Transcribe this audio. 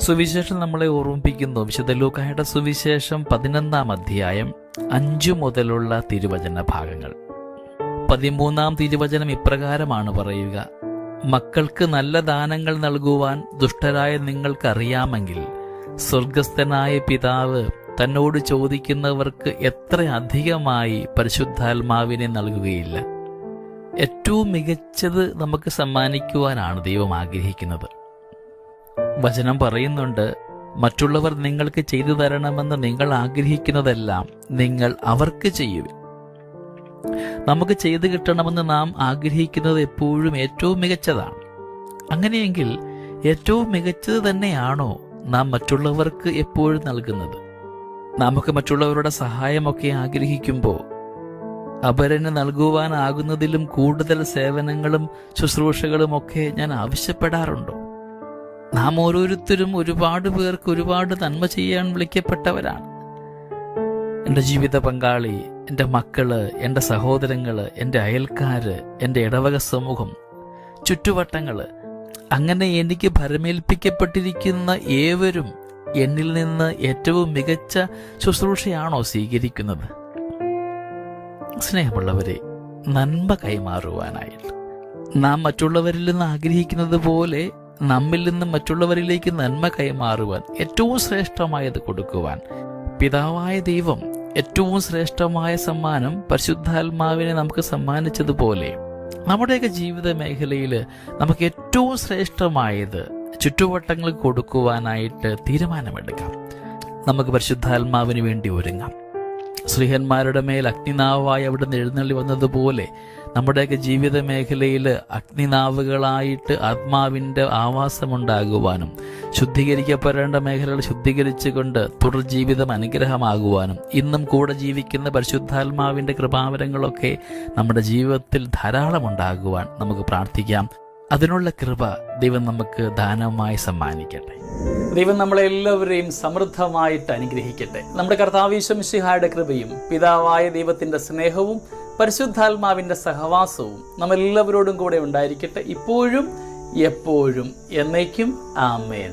സുവിശേഷം നമ്മളെ ഓർമ്മിപ്പിക്കുന്നു. വിശുദ്ധ ലൂക്കായുടെ സുവിശേഷം 11-ാം അധ്യായം 5 മുതലുള്ള തിരുവചന ഭാഗങ്ങൾ. 13-ാം തിരുവചനം ഇപ്രകാരമാണ് പറയുക: മക്കൾക്ക് നല്ല ദാനങ്ങൾ നൽകുവാൻ ദുഷ്ടരായ നിങ്ങൾക്കറിയാമെങ്കിൽ സ്വർഗസ്ഥനായ പിതാവ് തന്നോട് ചോദിക്കുന്നവർക്ക് എത്ര അധികമായി പരിശുദ്ധാത്മാവിനെ നൽകുകയില്ല. ഏറ്റവും മികച്ചത് നമുക്ക് സമ്മാനിക്കുവാനാണ് ദൈവം ആഗ്രഹിക്കുന്നത്. വചനം പറയുന്നുണ്ട്, മറ്റുള്ളവർ നിങ്ങൾക്ക് ചെയ്തു തരണമെന്ന് നിങ്ങൾ ആഗ്രഹിക്കുന്നതെല്ലാം നിങ്ങൾ അവർക്ക് ചെയ്യുവിൻ. നമുക്ക് ചെയ്തു കിട്ടണമെന്ന് നാം ആഗ്രഹിക്കുന്നത് എപ്പോഴും ഏറ്റവും മികച്ചതാണ്. അങ്ങനെയെങ്കിൽ ഏറ്റവും മികച്ചത് തന്നെയാണോ നാം മറ്റുള്ളവർക്ക് എപ്പോഴും നൽകുന്നത്? നമുക്ക് മറ്റുള്ളവരുടെ സഹായമൊക്കെ ആഗ്രഹിക്കുമ്പോൾ അപരന് നൽകുവാനാകുന്നതിലും കൂടുതൽ സേവനങ്ങളും ശുശ്രൂഷകളുമൊക്കെ ഞാൻ ആവശ്യപ്പെടാറുണ്ടോ? നാം ഓരോരുത്തരും ഒരുപാട് പേർക്ക് ഒരുപാട് നന്മ ചെയ്യാൻ വിളിക്കപ്പെട്ടവരാണ്. എൻ്റെ ജീവിത പങ്കാളി, എൻ്റെ മക്കള്, എൻ്റെ സഹോദരങ്ങള്, എൻ്റെ അയൽക്കാര്, എൻ്റെ ഇടവക സമൂഹം, ചുറ്റുവട്ടങ്ങള്, അങ്ങനെ എനിക്ക് ഭരമേൽപ്പിക്കപ്പെട്ടിരിക്കുന്ന ഏവരും എന്നിൽ നിന്ന് ഏറ്റവും മികച്ച ശുശ്രൂഷയാണോ സ്വീകരിക്കുന്നത്? സ്നേഹമുള്ളവരെ, നന്മ കൈമാറുവാനായിട്ട് നാം മറ്റുള്ളവരിൽ നിന്ന് ആഗ്രഹിക്കുന്നത് പോലെ നമ്മിൽ നിന്ന് മറ്റുള്ളവരിലേക്ക് നന്മ കൈമാറുവാൻ, ഏറ്റവും ശ്രേഷ്ഠമായത് കൊടുക്കുവാൻ പിതാവായ ദൈവം ഏറ്റവും ശ്രേഷ്ഠമായ സമ്മാനം പരിശുദ്ധാത്മാവിനെ നമുക്ക് സമ്മാനിച്ചതുപോലെ നമ്മുടെയൊക്കെ ജീവിത മേഖലയിൽ നമുക്ക് ഏറ്റവും ശ്രേഷ്ഠമായത് ചുറ്റുവട്ടങ്ങൾക്ക് കൊടുക്കുവാനായിട്ട് തീരുമാനമെടുക്കാം. നമുക്ക് പരിശുദ്ധാത്മാവിന് വേണ്ടി ഒരുങ്ങാം. ശ്രീഹന്മാരുടെ മേൽ അഗ്നിനാവായി അവിടുന്ന് എഴുന്നള്ളി വന്നതുപോലെ നമ്മുടെയൊക്കെ ജീവിത മേഖലയിൽ അഗ്നിനാവുകളായിട്ട് ആത്മാവിൻ്റെ ആവാസമുണ്ടാകുവാനും ശുദ്ധീകരിക്കപ്പെടേണ്ട മേഖലകൾ ശുദ്ധീകരിച്ചുകൊണ്ട് തുടർ ജീവിതം അനുഗ്രഹമാകുവാനും ഇന്നും കൂടെ ജീവിക്കുന്ന പരിശുദ്ധാത്മാവിൻ്റെ കൃപാവരങ്ങളൊക്കെ നമ്മുടെ ജീവിതത്തിൽ ധാരാളം ഉണ്ടാകുവാൻ നമുക്ക് പ്രാർത്ഥിക്കാം. അതിനുള്ള കൃപ ദൈവം നമുക്ക് ദാനമായി സമ്മാനിക്കട്ടെ. ദൈവം നമ്മളെല്ലാവരെയും സമൃദ്ധമായിട്ട് അനുഗ്രഹിക്കട്ടെ. നമ്മുടെ കർത്താവ് ഈശോ മിശിഹായുടെ കൃപയും പിതാവായ ദൈവത്തിൻ്റെ സ്നേഹവും പരിശുദ്ധാത്മാവിൻ്റെ സഹവാസവും നമ്മളെല്ലാവരോടും കൂടെ ഉണ്ടായിരിക്കട്ടെ, ഇപ്പോഴും എപ്പോഴും എന്നേക്കും. ആമേൻ.